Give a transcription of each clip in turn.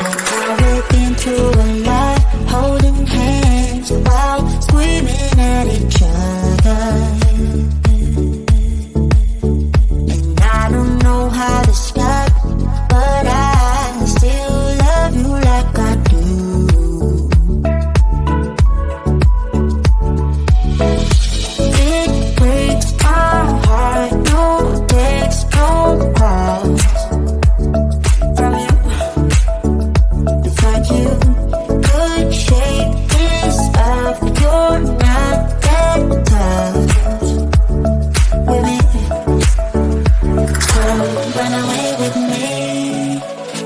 And now we've been through a lot, holding hands while screaming at each other. And I don't know how to stop, but I still love you like I do. It breaks my heart, no text, no calls from you. Without you, could shake this up. You're not that tough with me. So run away with me,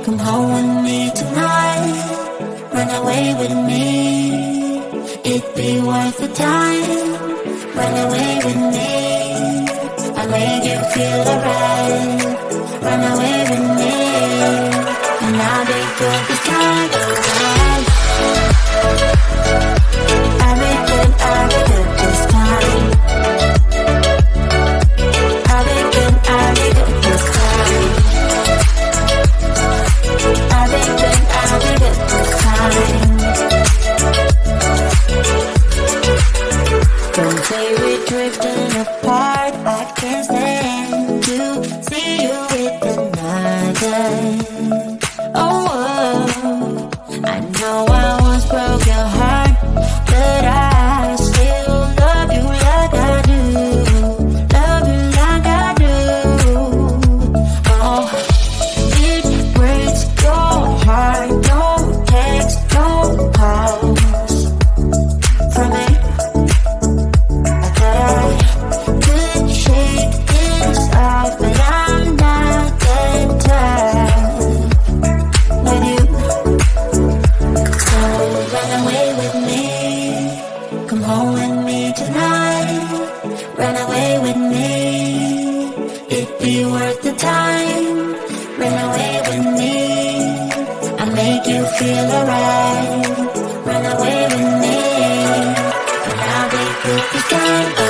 come home with me tonight. Run away with me, it'd be worth the time. Run away with me, I'll make you feel alright. Run away with me, and I'll be good this time around. I'll be good this time. I'll be good this time. I'll be good this time. Don't say we're drifting apart, I can't stand to see you with another. Oh, I know I once broke your heart, but I still love you like I do. Love you like I do. Oh, it breaks your heart, no text, no calls from me. I thought I could shake this off, but I'm not that tough with you. So run away with me, come home with me tonight. Run away with me, it'd be worth the time. Run away with me, I'll make you feel alright. Run away with me, and I'll be good this time.